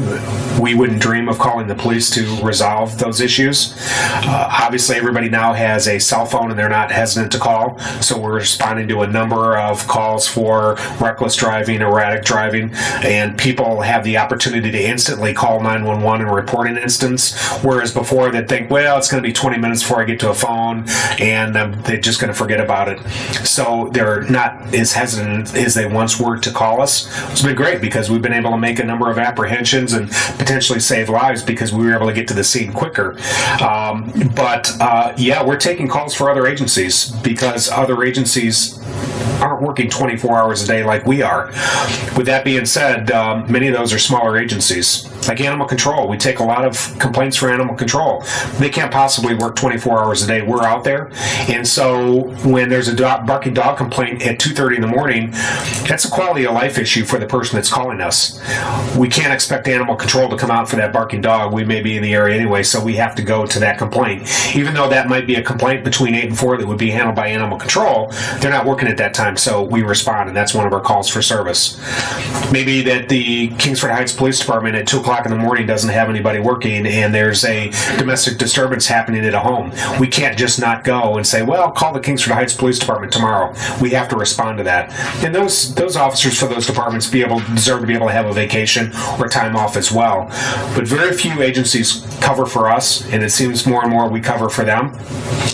we wouldn't dream of calling the police to resolve those issues. Obviously, everybody now has a cell phone and they're not hesitant to call, so we're responding to a number of calls for reckless driving, erratic driving, and people have the opportunity to instantly call 911 and report an instance, whereas before they'd think, well, it's going to be 20 minutes before I get to a phone, and they're just going to forget about it. So they're not as hesitant as they once were to call us. It's been great because we've been able to make a number of apprehensions and potentially save lives because we were able to get to the scene quicker. Yeah, we're taking calls for other agencies because other agencies aren't working 24 hours a day like we are. With that being said, many of those are smaller agencies. Like animal control, we take a lot of complaints for animal control. They can't possibly work 24 hours a day. We're out there. And so when there's a barking dog complaint at 2:30 in the morning, that's a quality of life issue for the person that's calling us. We can't expect animal control to come out for that barking dog. We may be in the area anyway, so we have to go to that complaint. Even though that might be a complaint between 8 and 4 that would be handled by animal control, they're not working at that time, so we respond, and that's one of our calls for service. Maybe that the Kingsford Heights Police Department at 2 o'clock in the morning doesn't have anybody working and there's a domestic disturbance happening at a home. We can't just not go and say, well, call the Kingsford Heights Police Department tomorrow. We have to respond to that. And those officers for those departments deserve to be able to have a vacation or time off as well. But very few agencies cover for us, and it seems more and more we cover for them.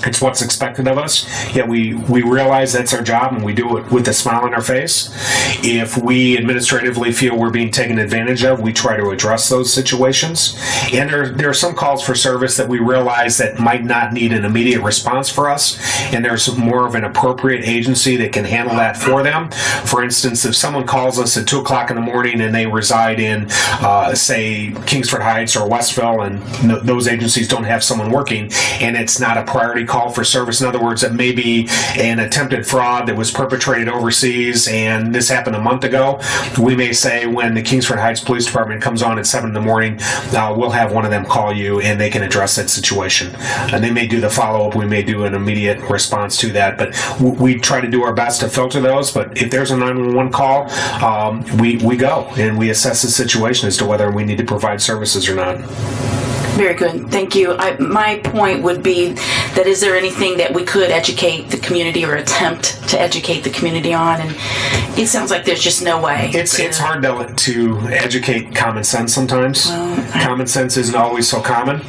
It's what's expected of us, yet we realize that's our job and we do it with a smile on our face. If we administratively feel we're being taken advantage of, we try to address those situations. And there are some calls for service that we realize that might not need an immediate response for us, and there's more of an appropriate agency that can handle that for them. For instance, if someone calls us at 2 o'clock in the morning and they reside in, say, Kingsford Heights or Westville, and those agencies don't have someone working, and it's not a priority call for service. In other words, it may be an attempted fraud that was perpetrated overseas, and this happened a month ago. We may say when the Kingsford Heights Police Department comes on at 7 in the morning, we'll have one of them call you and they can address that situation. And they may do the follow-up. We may do an immediate response to that, but we try to do our best to filter those. But if there's a 911 call, we go and we assess the situation as to whether we need to provide services or not. Very good. Thank you. My point would be that is there anything that we could educate the community or attempt to educate the community on? And it sounds like there's just no way. It's hard to educate common sense sometimes. Common sense isn't always so common.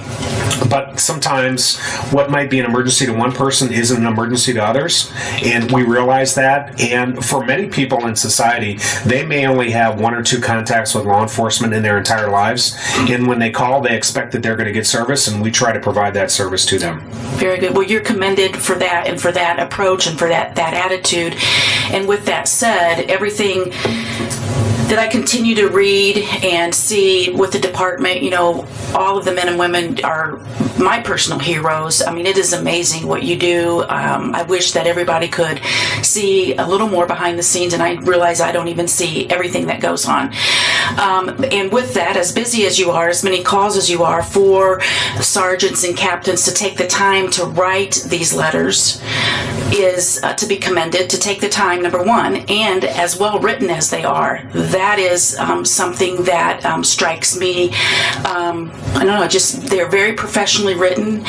But sometimes what might be an emergency to one person isn't an emergency to others. And we realize that. And for many people in society, they may only have 1 or 2 contacts with law enforcement in their entire lives. And when they call, they expect that they're going to get service, and we try to provide that service to them. Very good. Well, you're commended for that and for that approach and for that attitude. And with that said, everything that I continue to read and see with the department, you know, all of the men and women are my personal heroes. I mean, it is amazing what you do. I wish that everybody could see a little more behind the scenes, and I realize I don't even see everything that goes on. And with that, as busy as you are, as many calls as you are, for sergeants and captains to take the time to write these letters is to be commended. To take the time, number one, and as well written as they are, that is something that strikes me. I don't know, just they're very professionally written,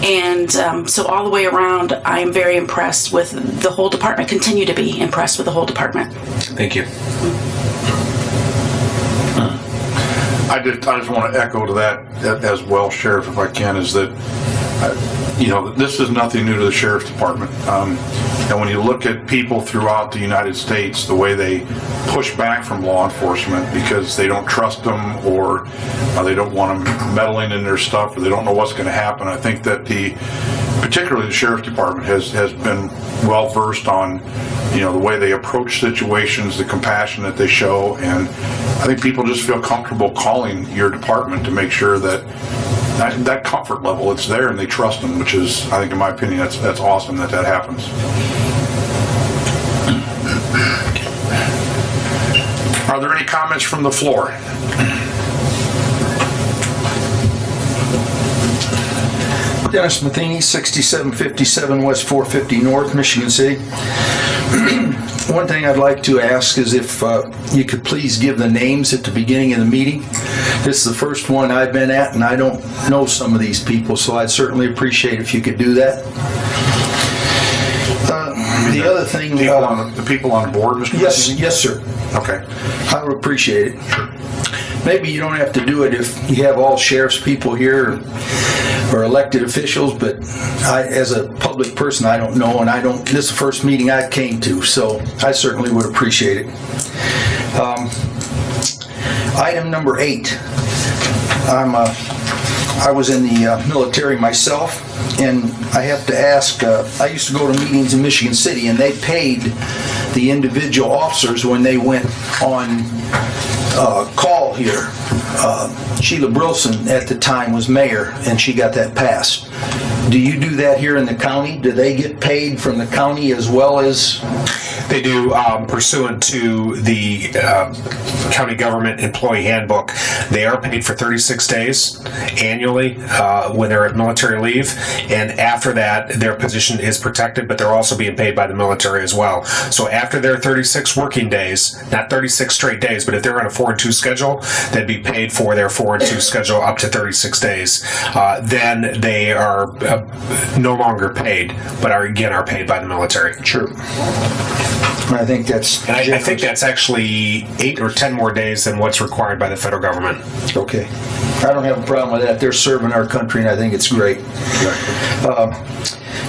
and so all the way around, I am very impressed with the whole department. Continue to be impressed with the whole department. Thank you. I just want to echo to that as well, Sheriff, if I can, is that, this is nothing new to the Sheriff's Department. And when you look at people throughout the United States, the way they push back from law enforcement because they don't trust them, or they don't want them meddling in their stuff, or they don't know what's going to happen, I think that particularly the Sheriff's Department has been well versed on, the way they approach situations, the compassion that they show, and I think people just feel comfortable calling your department to make sure that comfort level, it's there and they trust them, which is, I think, in my opinion, that's awesome that happens. Are there any comments from the floor? Dennis Matheny, 6757 West 450 North, Michigan City. One thing I'd like to ask is if you could please give the names at the beginning of the meeting. This is the first one I've been at, and I don't know some of these people, so I'd certainly appreciate if you could do that. The other thing... The people on the board, Mr. Matheny? Yes, sir. Okay. I would appreciate it. Maybe you don't have to do it if you have all sheriff's people here or elected officials, but as a public person, I don't know, and this is the first meeting I came to, so I certainly would appreciate it. Item number 8. I was in the military myself, and I have to ask, I used to go to meetings in Michigan City, and they paid the individual officers when they went on call here. Sheila Brilson at the time was mayor, and she got that passed. Do you do that here in the county? Do they get paid from the county as well as... They do, pursuant to the county government employee handbook. They are paid for 36 days annually when they're at military leave, and after that, their position is protected, but they're also being paid by the military as well. So after their 36 working days, not 36 straight days, but if they're on a 4-2 schedule, they'd be paid for their 4-2 schedule up to 36 days. Then they are no longer paid, but are paid by the military. Sure. I think that's... And I think that's actually 8 or 10 more days than what's required by the federal government. Okay. I don't have a problem with that. They're serving our country, and I think it's great.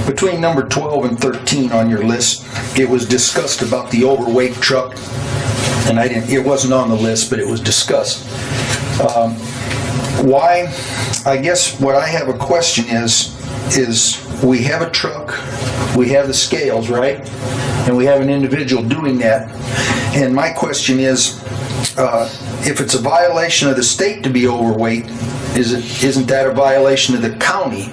Between number 12 and 13 on your list, it was discussed about the overweight truck, and it wasn't on the list, but it was discussed. Why? I guess what I have a question is we have a truck, we have the scales, right? And we have an individual doing that. And my question is, if it's a violation of the state to be overweight, isn't that a violation of the county?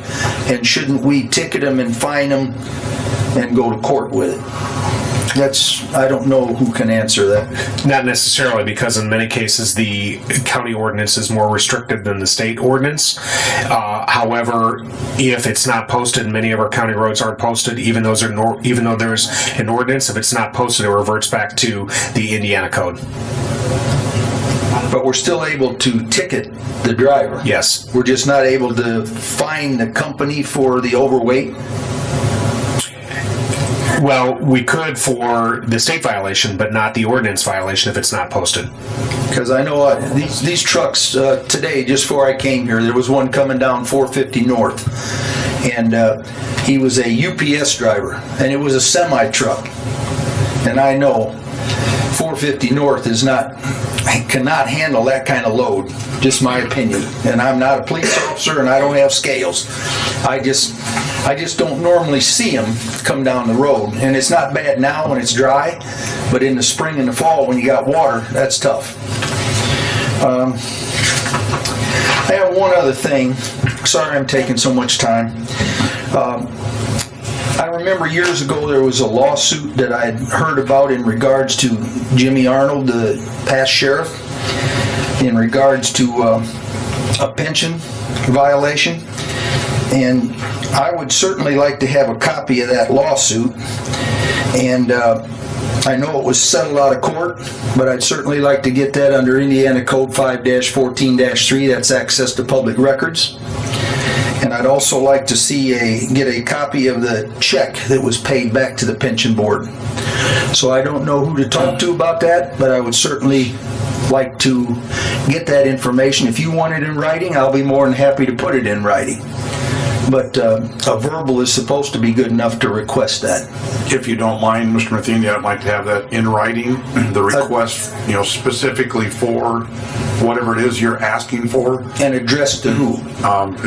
And shouldn't we ticket them and fine them and go to court with it? I don't know who can answer that. Not necessarily, because in many cases the county ordinance is more restrictive than the state ordinance. However, if it's not posted, many of our county roads aren't posted, even though there's an ordinance, if it's not posted, it reverts back to the Indiana code. But we're still able to ticket the driver. Yes. We're just not able to fine the company for the overweight. Well, we could for the state violation, but not the ordinance violation if it's not posted. Because I know these trucks today, just before I came here, there was one coming down 450 North, and he was a UPS driver, and it was a semi-truck. And I know 450 North cannot handle that kind of load, just my opinion. And I'm not a police officer, and I don't have scales. I just don't normally see them come down the road. And it's not bad now when it's dry, but in the spring and the fall when you got water, that's tough. I have one other thing. Sorry I'm taking so much time. I remember years ago there was a lawsuit that I had heard about in regards to Jimmy Arnold, the past sheriff. in regards to a pension violation. And I would certainly like to have a copy of that lawsuit. And I know it was settled out of court, but I'd certainly like to get that under Indiana Code 5-14-3. That's access to public records. And I'd also like to get a copy of the check that was paid back to the pension board. So I don't know who to talk to about that, but I would certainly like to get that information. If you want it in writing, I'll be more than happy to put it in writing. But a verbal is supposed to be good enough to request that. If you don't mind, Mr. Matheny, I'd like to have that in writing, the request, specifically for whatever it is you're asking for. And addressed to who?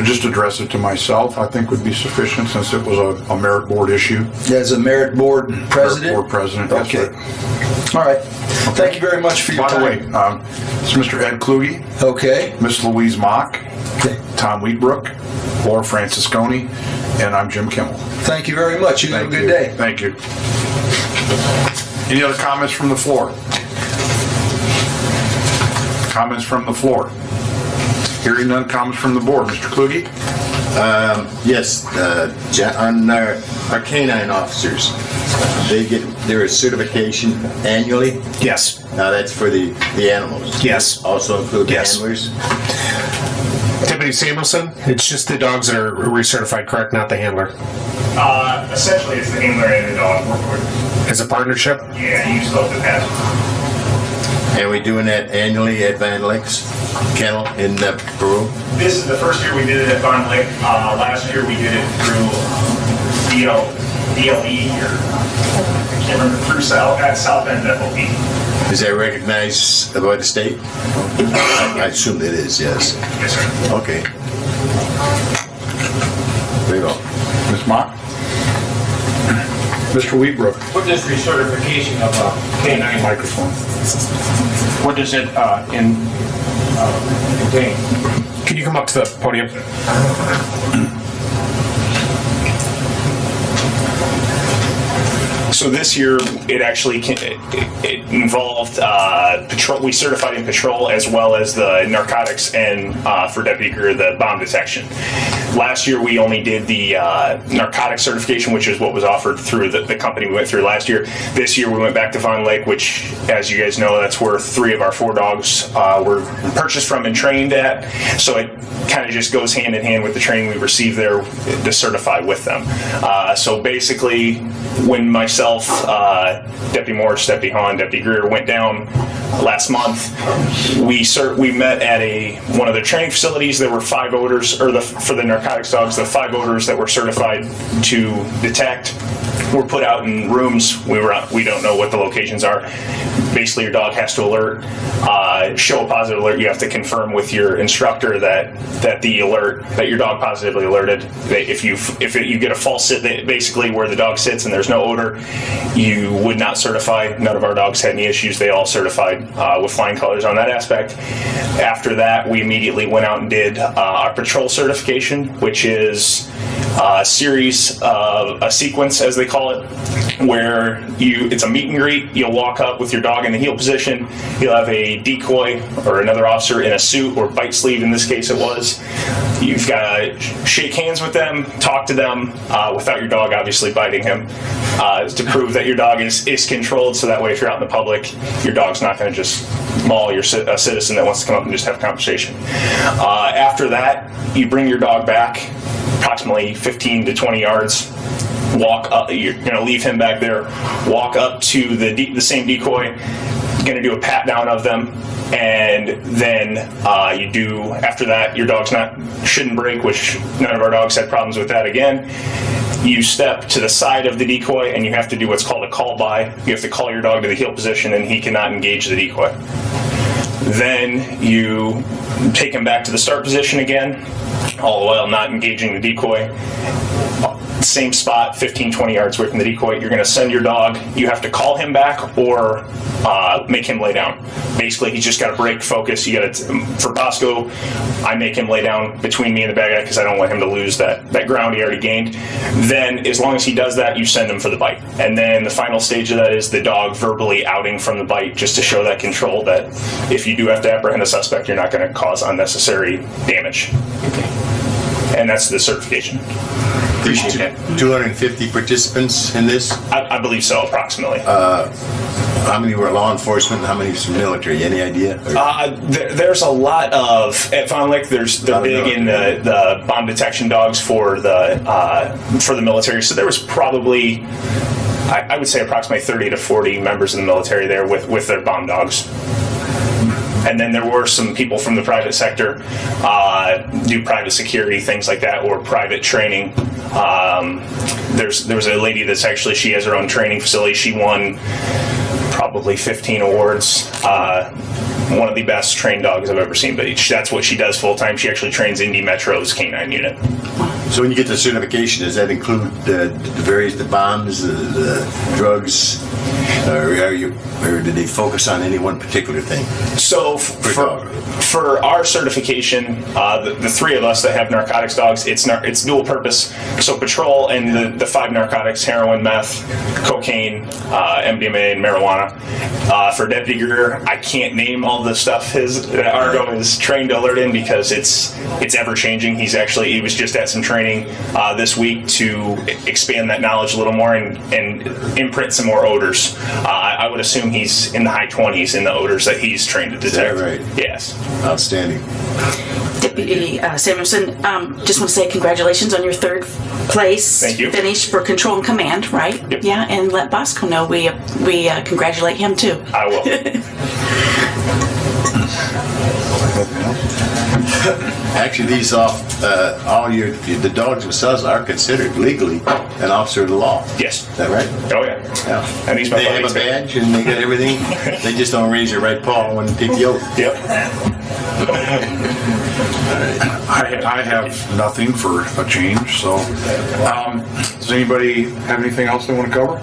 Just address it to myself, I think would be sufficient, since it was a merit board issue. As a merit board president? Merit board president, yes, okay. sir. All right. Thank you very much for your time. By the way, it's Mr. Ed Kluge, okay. Miss Louise Mock, Okay. Tom Wheatbrook, Laura Francisconi, and I'm Jim Kimmel. Thank you very much. You have a good day. Thank you. Any other comments from the floor? Comments from the floor? Hearing none, comments from the board. Mr. Kluge? Yes, on our canine officers, they get their certification annually. Yes. Now that's for the animals. Yes. Also include the Yes. handlers. Deputy Samuelson, it's just the dogs that are recertified, correct? Not the handler. Essentially, it's the handler and the dog work with. It's a partnership. Yeah, you still have to pass. And we're doing that annually at Van Lyck's kennel in Peru. This is the first year we did it at Barn Lake. Last year we did it through DLE here. I can't remember, through South Bend FOP. Is that recognized by the state? I assume it is, yes. Yes, sir. Okay. Very well. Ms. Mock? Mr. Wheatbrook? What does recertification of a canine, Microphone. what does it contain? Can you come up to the podium? So this year, it actually it involved patrol. We certified in patrol as well as the narcotics and for Deputy Greer, the bomb detection. Last year, we only did the narcotics certification, which is what was offered through the company we went through last year. This year, we went back to Von Lake, which, as you guys know, that's where 3 of our 4 dogs were purchased from and trained at. So it kind of just goes hand in hand with the training we received there to certify with them. So basically, when myself, Deputy Morris, Deputy Hahn, Deputy Greer went down last month, we met at one of the training facilities. There were 5 odors, or for the narcotics dogs, the 5 odors that were certified to detect were put out in rooms. We don't know what the locations are. Basically, your dog has to alert, show a positive alert. You have to confirm with your instructor that your dog positively alerted. If you get a false sit, basically where the dog sits and there's no odor, you would not certify. None of our dogs had any issues. They all certified with flying colors on that aspect. After that, we immediately went out and did our patrol certification, which is a series of a sequence, as they call it, where it's a meet and greet. You'll walk up with your dog in the heel position. You'll have a decoy or another officer in a suit or bite sleeve, in this case it was. You've got to shake hands with them, talk to them without your dog obviously biting him, to prove that your dog is controlled, so that way if you're out in the public, your dog's not going to just maul a citizen that wants to come up and just have a conversation. After that, you bring your dog back approximately 15 to 20 yards. Walk up, you're going to leave him back there, walk up to the same decoy, going to do a pat down of them, and then after that, your dog's shouldn't break, which none of our dogs had problems with that again. You step to the side of the decoy and you have to do what's called a call by. You have to call your dog to the heel position and he cannot engage the decoy. Then you take him back to the start position again, all the while not engaging the decoy. same spot, 15, 20 yards away from the decoy. You're going to send your dog. You have to call him back or make him lay down. Basically, he's just got to break focus. You got to, for Bosco, I make him lay down between me and the bad guy because I don't want him to lose that ground he already gained. Then, as long as he does that, you send him for the bite. And then the final stage of that is the dog verbally outing from the bite, just to show that control that if you do have to apprehend a suspect, you're not going to cause unnecessary damage. And that's the certification. Appreciate that. 250 participants in this? I believe so, approximately. How many were law enforcement and how many was military? Any idea? There's a lot of, at Fond Lake, they're big in the bomb detection dogs for the military. So there was probably, I would say approximately 30 to 40 members of the military there with their bomb dogs. And then there were some people from the private sector, do private security, things like that, or private training. There was a lady that's actually, she has her own training facility. She won probably 15 awards. One of the best trained dogs I've ever seen, but that's what she does full time. She actually trains Indy Metro's Canine unit. So when you get the certification, does that include the bombs, the drugs, or did they focus on any one particular thing? So for our certification, the three of us that have narcotics dogs, it's dual purpose. So patrol and the 5 narcotics: heroin, meth, cocaine, MDMA, and marijuana. For Deputy Greer, I can't name all the stuff that Argo is trained to alert in because it's ever changing. He was just at some training this week to expand that knowledge a little more and imprint some more odors. I would assume he's in the high 20s in the odors that he's trained to detect. Is that right? Yes. Outstanding. Deputy Samuelson, just want to say congratulations on your 3rd place finish for Control and Command, right? Yep. Yeah, and let Bosco know we congratulate him too. I will. Actually, these all the dogs themselves are considered legally an officer of the law. Yes. Is that right? Oh yeah. Yeah. And they have a badge and they got everything. They just don't raise their right paw when they take the oath. Yep. I have nothing for a change, so does anybody have anything else they want to cover?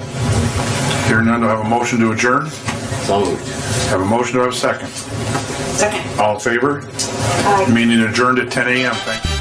Hearing none, do I have a motion to adjourn? So moved. Have a motion to have a second. Second. All in favor? Aye. Meeting adjourned at 10 a.m. Thank you.